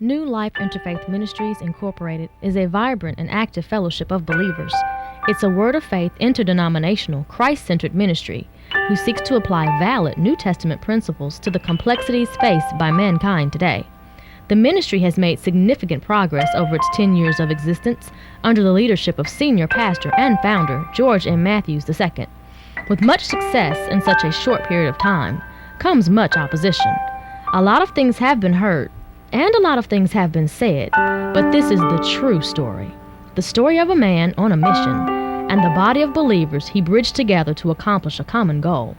New Life Interfaith Ministries Incorporated is a vibrant and active fellowship of believers. It's a word of faith, interdenominational, Christ-centered ministry who seeks to apply valid New Testament principles to the complexities faced by mankind today. The ministry has made significant progress over its 10 years of existence under the leadership of senior pastor and founder George M. Matthews II. With much success in such a short period of time comes much opposition. A lot of things have been heard, and a lot of things have been said, but this is the true story. The story of a man on a mission, and the body of believers he bridged together to accomplish a common goal.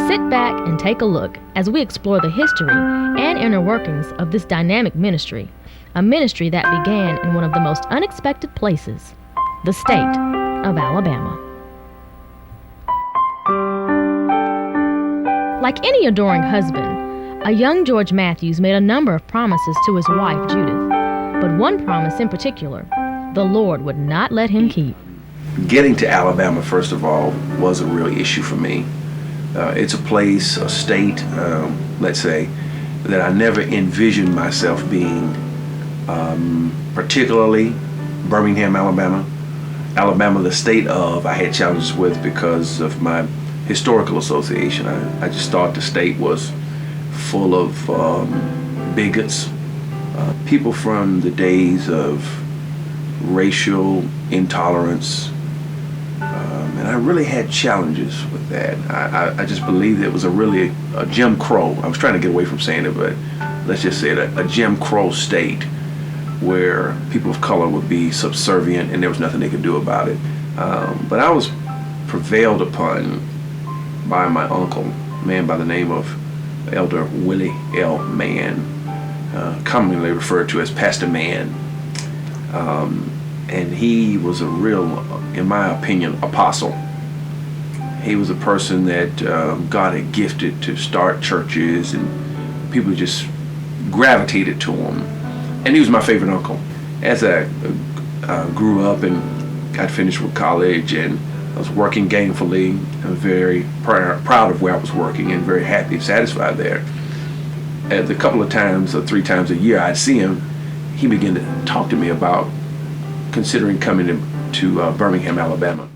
Sit back and take a look as we explore the history and inner workings of this dynamic ministry, a ministry that began in one of the most unexpected places, the state of Alabama. Like any adoring husband, a young George Matthews made a number of promises to his wife, Judith, but one promise in particular, the Lord would not let him keep. Getting to Alabama, first of all, was a real issue for me. It's a place, a state, let's say, that I never envisioned myself being, particularly Birmingham, Alabama. Alabama, the state of, I had challenges with because of my historical association. I just thought the state was full of bigots, people from the days of racial intolerance, and I really had challenges with that. I just believed it was a Jim Crow. I was trying to get away from saying it, but let's just say it, a Jim Crow state where people of color would be subservient and there was nothing they could do about it. But I was prevailed upon by my uncle, a man by the name of Elder Willie L. Mann, commonly referred to as Pastor Mann. And he was a real, in my opinion, apostle. He was a person that God had gifted to start churches, and people just gravitated to him. And he was my favorite uncle. As I grew up and got finished with college and I was working gainfully, I'm very proud of where I was working and very happy and satisfied there. At the couple of times or 3 times a year I'd see him, he began to talk to me about considering coming to Birmingham, Alabama.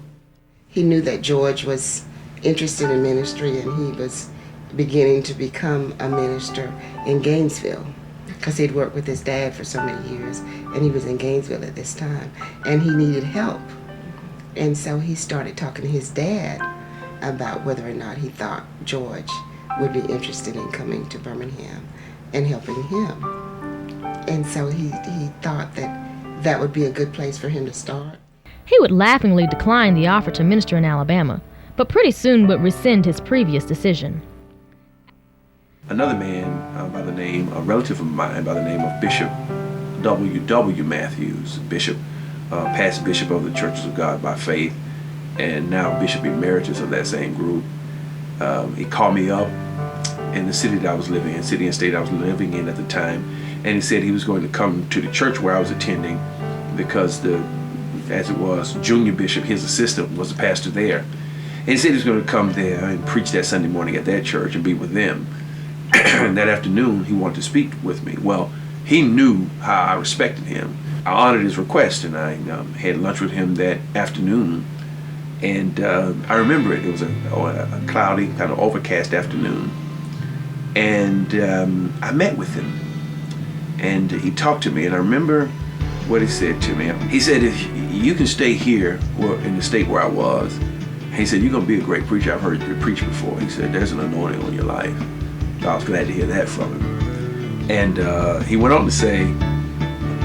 He knew that George was interested in ministry, and he was beginning to become a minister in Gainesville because he'd worked with his dad for so many years, and he was in Gainesville at this time, and he needed help. And so he started talking to his dad about whether or not he thought George would be interested in coming to Birmingham and helping him. And so he thought that would be a good place for him to start. He would laughingly decline the offer to minister in Alabama, but pretty soon would rescind his previous decision. Another man a relative of mine by the name of Bishop W.W. Matthews, past bishop of the Churches of God by Faith, and now Bishop Emeritus of that same group. He called me up in the city that I was living in, city and state I was living in at the time, and he said he was going to come to the church where I was attending because junior bishop, his assistant, was the pastor there. And he said he was going to come there and preach that Sunday morning at that church and be with them. And that afternoon, he wanted to speak with me. Well, he knew how I respected him. I honored his request, and I had lunch with him that afternoon. And I remember it. It was a cloudy, kind of overcast afternoon. And I met with him. And he talked to me, and I remember what he said to me. He said, if you can stay here in the state where I was, he said, you're going to be a great preacher. I've heard you preach before. He said, there's an anointing on your life. So I was glad to hear that from him. And he went on to say,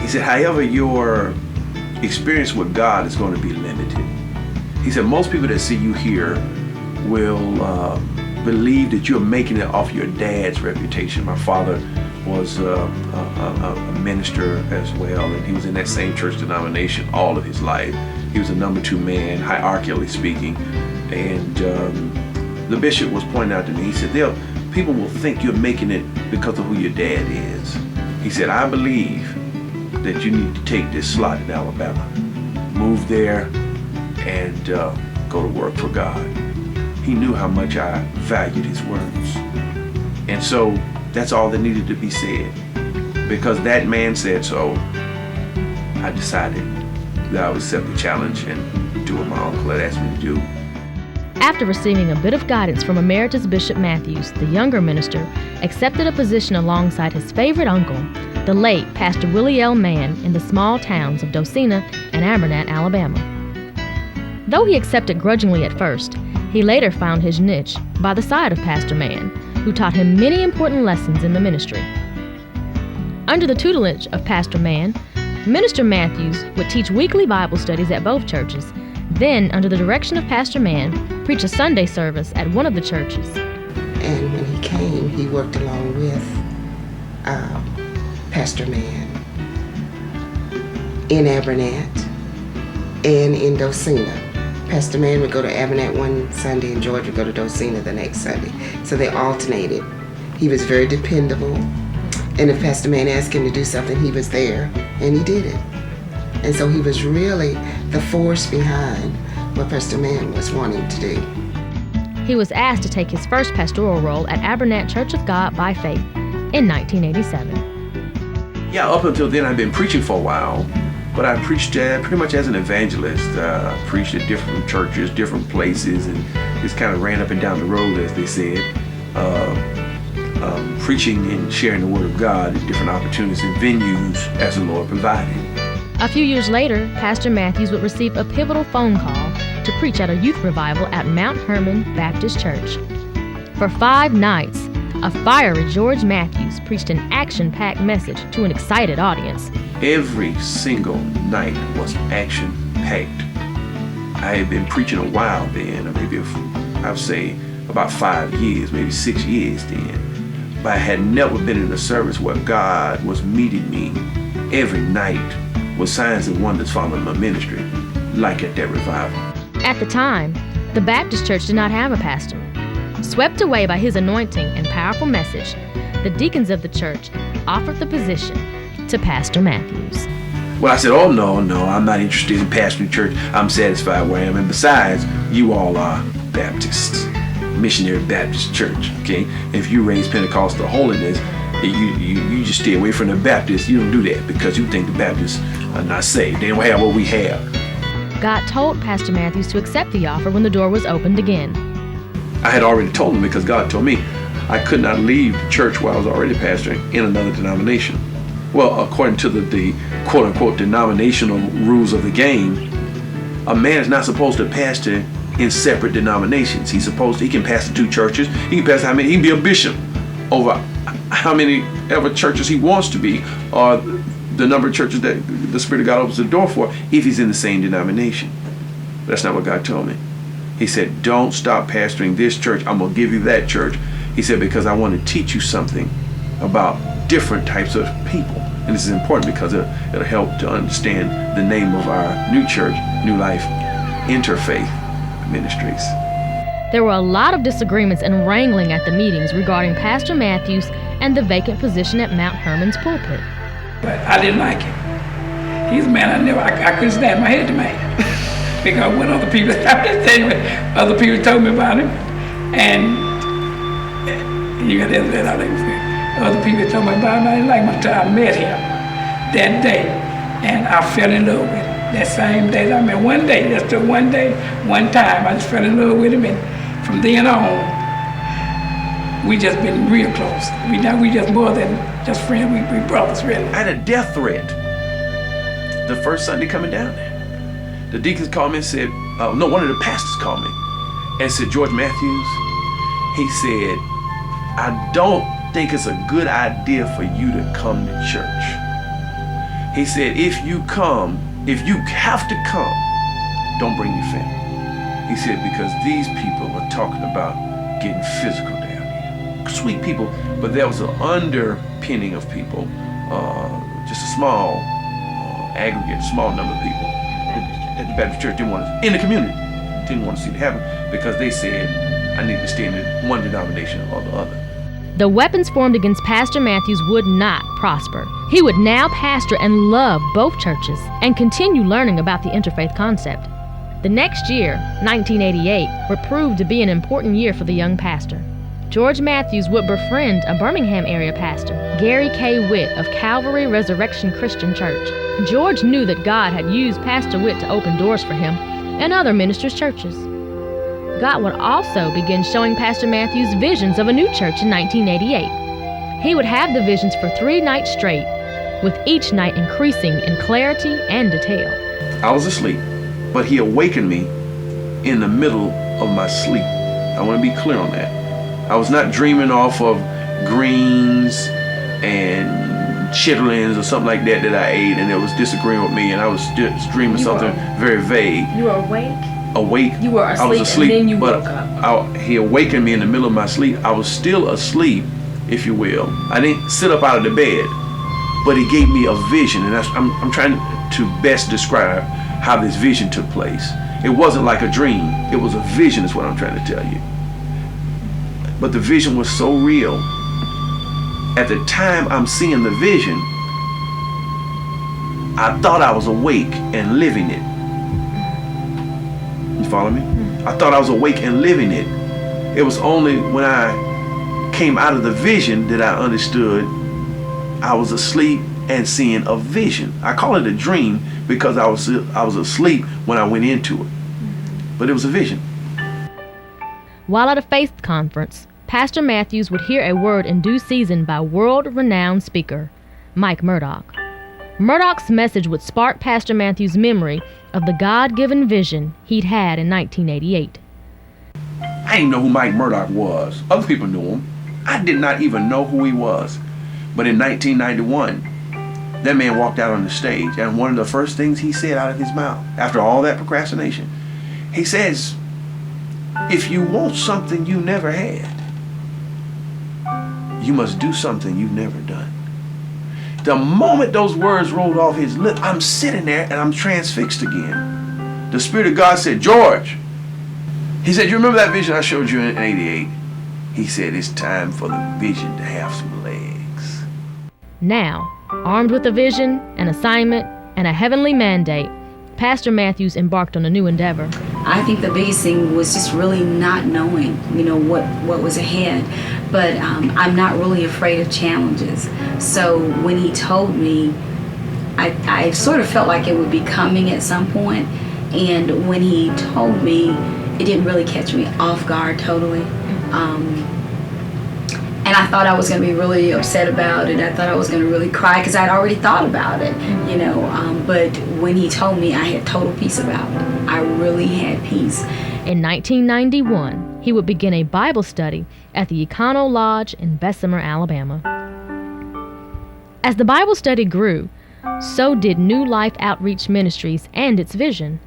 he said, however, your experience with God is going to be limited. He said, most people that see you here will believe that you're making it off your dad's reputation. My father was a minister as well, and he was in that same church denomination all of his life. He was a number 2 man, hierarchically speaking, and the bishop was pointing out to me, he said, people will think you're making it because of who your dad is. He said, I believe that you need to take this slot in Alabama, move there, and go to work for God. He knew how much I valued his words. And so that's all that needed to be said. because that man said so, I decided that I would accept the challenge and do what my uncle had asked me to do. After receiving a bit of guidance from Emeritus Bishop Matthews, the younger minister accepted a position alongside his favorite uncle, the late Pastor Willie L. Mann, in the small towns of Docena and Abernat, Alabama. Though he accepted grudgingly at first, he later found his niche by the side of Pastor Mann, who taught him many important lessons in the ministry. Under the tutelage of Pastor Mann, Minister Matthews would teach weekly Bible studies at both churches, then, under the direction of Pastor Mann, preach a Sunday service at one of the churches. And when he came, he worked along with Pastor Mann in Abernat and in Docena. Pastor Mann would go to Abernat one Sunday and George would go to Docena the next Sunday. So they alternated. He was very dependable. And if Pastor Mann asked him to do something, he was there, and he did it. And so he was really the force behind what Pastor Mann was wanting to do. He was asked to take his first pastoral role at Abernat Church of God by Faith in 1987. Yeah, up until then I'd been preaching for a while, but I preached pretty much as an evangelist. Preached at different churches, different places, and just kind of ran up and down the road, as they said. Preaching and sharing the Word of God at different opportunities and venues as the Lord provided. A few years later, Pastor Matthews would receive a pivotal phone call to preach at a youth revival at Mount Hermon Baptist Church. For 5 nights, a fiery George Matthews preached an action-packed message to an excited audience. Every single night was action-packed. I had been preaching a while then, maybe I'd say about 5 years, maybe 6 years then. But I had never been in a service where God was meeting me every night with signs and wonders following my ministry, like at that revival. At the time, the Baptist church did not have a pastor. Swept away by his anointing and powerful message, the deacons of the church offered the position to Pastor Matthews. Well, I said, oh, no, I'm not interested in pastoring church. I'm satisfied where I am. And besides, you all are Baptists, missionary Baptist church, okay? If you raise Pentecostal holiness, you just stay away from the Baptists. You don't do that because you think the Baptists are not saved. They don't have what we have. God told Pastor Matthews to accept the offer when the door was opened again. I had already told him, because God told me I could not leave the church where I was already pastoring in another denomination. Well, according to the quote-unquote denominational rules of the game, a man is not supposed to pastor in separate denominations. He can pastor 2 churches. He can pastor he can be a bishop over how many ever churches he wants to be, or the number of churches that the Spirit of God opens the door for, if he's in the same denomination. But that's not what God told me. He said, don't stop pastoring this church. I'm going to give you that church. He said, because I want to teach you something about different types of people. And this is important because it'll help to understand the name of our new church, New Life Interfaith Ministries. There were a lot of disagreements and wrangling at the meetings regarding Pastor Matthews and the vacant position at Mount Hermon's pulpit. But I didn't like him. He's a man I couldn't stand my head to man. Because when other people told me about him, and you got to let out other people told me about him, I didn't like him until I met him that day, and I fell in love with him. That same day, one day, just one day, one time, I just fell in love with him, and from then on, we just been real close. We just more than just friends, we brothers, really. I had a death threat the first Sunday coming down there. The deacons called me and said, one of the pastors called me and said, George Matthews, he said, I don't think it's a good idea for you to come to church. He said, if you have to come, don't bring your family. He said, because these people are talking about getting physical down here. Sweet people, but there was an underpinning of people, just a small aggregate, small number of people at the Baptist church didn't want to, in the community, didn't want to see it happen because they said, I need to stay in one denomination or the other. The weapons formed against Pastor Matthews would not prosper. He would now pastor and love both churches and continue learning about the interfaith concept. The next year, 1988, would prove to be an important year for the young pastor. George Matthews would befriend a Birmingham area pastor, Gary K. Witt of Calvary Resurrection Christian Church. George knew that God had used Pastor Witt to open doors for him and other ministers' churches. God would also begin showing Pastor Matthews visions of a new church in 1988. He would have the visions for 3 nights straight, with each night increasing in clarity and detail. I was asleep, but he awakened me in the middle of my sleep. I want to be clear on that. I was not dreaming off of greens and chitlins or something like that I ate, and it was disagreeing with me, and I was just dreaming something very vague. You were awake? Awake. You were asleep, I was asleep, and then you but woke up. He awakened me in the middle of my sleep. I was still asleep, if you will. I didn't sit up out of the bed, but he gave me a vision, and I'm trying to best describe how this vision took place. It wasn't like a dream. It was a vision is what I'm trying to tell you. But the vision was so real. At the time I'm seeing the vision, I thought I was awake and living it. You follow me? I thought I was awake and living it. It was only when I came out of the vision that I understood I was asleep and seeing a vision. I call it a dream because I was asleep when I went into it. But it was a vision. While at a faith conference, Pastor Matthews would hear a word in due season by world-renowned speaker Mike Murdock. Murdock's message would spark Pastor Matthews' memory of the God-given vision he'd had in 1988. I didn't know who Mike Murdock was. Other people knew him. I did not even know who he was. But in 1991, that man walked out on the stage, and one of the first things he said out of his mouth, after all that procrastination, he says, if you want something you never had, you must do something you've never done. The moment those words rolled off his lips, I'm sitting there and I'm transfixed again. The Spirit of God said, George, he said, you remember that vision I showed you in 88? He said, it's time for the vision to have some legs. Now, armed with a vision, an assignment, and a heavenly mandate, Pastor Matthews embarked on a new endeavor. I think the biggest thing was just really not knowing, what was ahead. But I'm not really afraid of challenges. So when he told me, I sort of felt like it would be coming at some point. And when he told me, it didn't really catch me off guard totally. And I thought I was going to be really upset about it. I thought I was going to really cry because I'd already thought about it, But when he told me, I had total peace about it. I really had peace. In 1991, he would begin a Bible study at the Econo Lodge in Bessemer, Alabama. As the Bible study grew, so did New Life Outreach Ministries and its vision.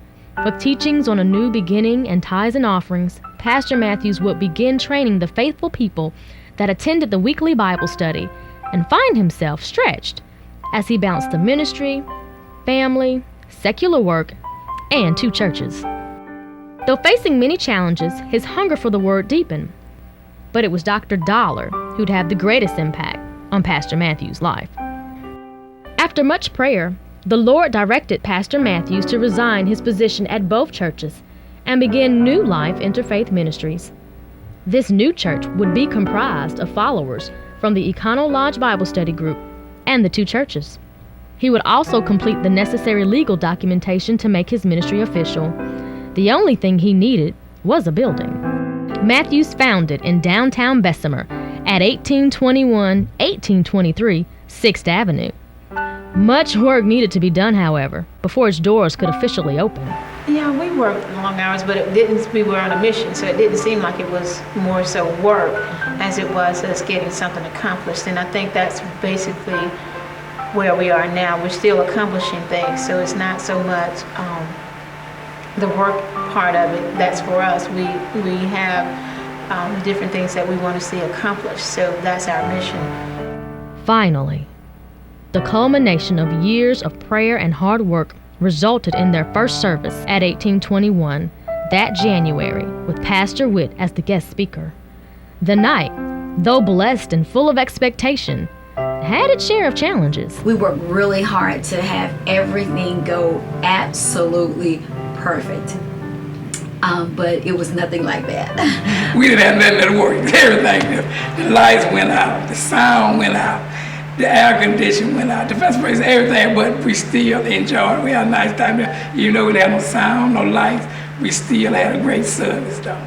With teachings on a new beginning and tithes and offerings, Pastor Matthews would begin training the faithful people that attended the weekly Bible study and find himself stretched as he balanced the ministry, family, secular work, and 2 churches. Though facing many challenges, his hunger for the word deepened. But it was Dr. Dollar who'd have the greatest impact on Pastor Matthews' life. After much prayer, the Lord directed Pastor Matthews to resign his position at both churches and begin New Life Interfaith Ministries. This new church would be comprised of followers from the Econo Lodge Bible Study Group and the 2 churches. He would also complete the necessary legal documentation to make his ministry official. The only thing he needed was a building. Matthews founded in downtown Bessemer at 1823 6th Avenue. Much work needed to be done, however, before its doors could officially open. Yeah, we worked long hours, but we were on a mission, so it didn't seem like it was more so work as it was us getting something accomplished. And I think that's basically where we are now. We're still accomplishing things, so it's not so much the work part of it. That's for us. We have different things that we want to see accomplished, so that's our mission. Finally, the culmination of years of prayer and hard work resulted in their first service at 1821 that January, with Pastor Witt as the guest speaker. The night, though blessed and full of expectation, had its share of challenges. We worked really hard to have everything go absolutely perfect. but it was nothing like that. We didn't have nothing that worked. Everything, the lights went out, the sound went out, the air conditioning went out, the first place, everything, but we still enjoyed it. We had a nice time there. Even though we didn't have no sound, no lights, we still had a great service though.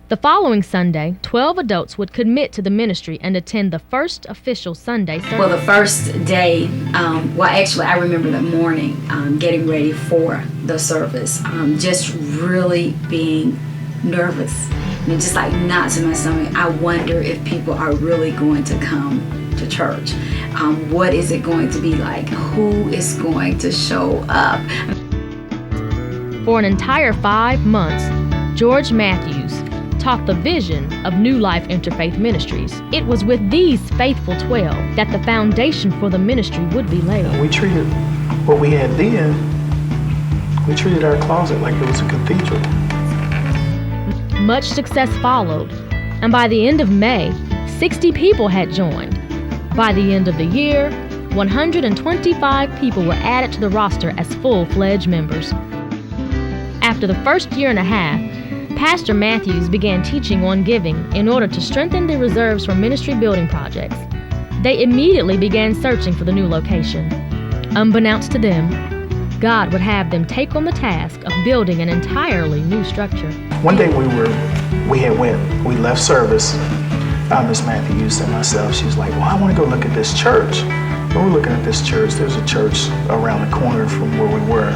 The following Sunday, 12 adults would commit to the ministry and attend the first official Sunday service. Well, the first day, actually, I remember the morning getting ready for the service, just really being nervous. And just like knots in my stomach. I wonder if people are really going to come to church. What is it going to be like? Who is going to show up? For an entire 5 months, George Matthews taught the vision of New Life Interfaith Ministries. It was with these faithful 12 that the foundation for the ministry would be laid. We treated what we had then, we treated our closet like it was a cathedral. Much success followed, and by the end of May, 60 people had joined. By the end of the year, 125 people were added to the roster as full-fledged members. After the first year and a half, Pastor Matthews began teaching on giving in order to strengthen the reserves for ministry building projects. They immediately began searching for the new location. Unbeknownst to them, God would have them take on the task of building an entirely new structure. One day we left service, Miss Matthews and myself, she was like, well, I want to go look at this church. When we're looking at this church, there's a church around the corner from where we were.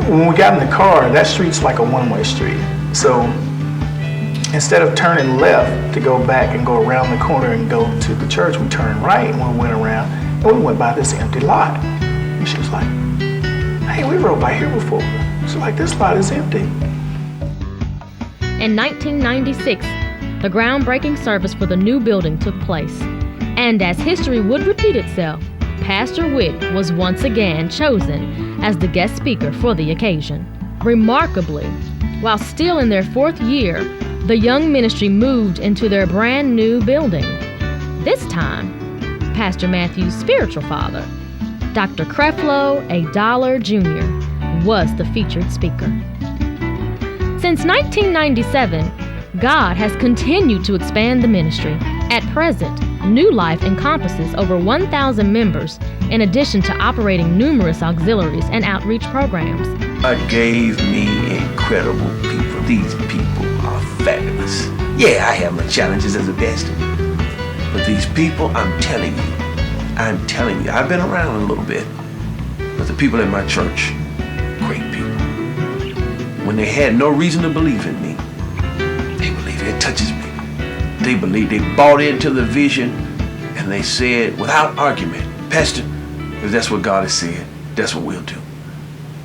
When we got in the car, that street's like a one-way street. So instead of turning left to go back and go around the corner and go to the church, we turned right and we went around and we went by this empty lot. And she was like, hey, we rode by here before. She's like, this lot is empty. In 1996, the groundbreaking service for the new building took place. And as history would repeat itself, Pastor Witt was once again chosen as the guest speaker for the occasion. Remarkably, while still in their 4th year, the young ministry moved into their brand new building. This time, Pastor Matthews' spiritual father, Dr. Creflo A. Dollar Jr., was the featured speaker. Since 1997, God has continued to expand the ministry. At present, New Life encompasses over 1,000 members, in addition to operating numerous auxiliaries and outreach programs. God gave me incredible people. These people are fabulous. Yeah, I have my challenges as a pastor, but these people, I'm telling you, I've been around a little bit, but the people in my church, great people. When they had no reason to believe in me, they believe it touches me. They believe, they bought into the vision, and they said without argument, Pastor, if that's what God has said, that's what we'll do.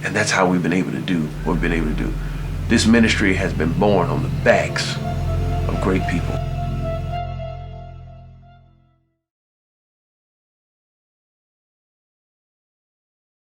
And that's how we've been able to do what we've been able to do. This ministry has been born on the backs of great people.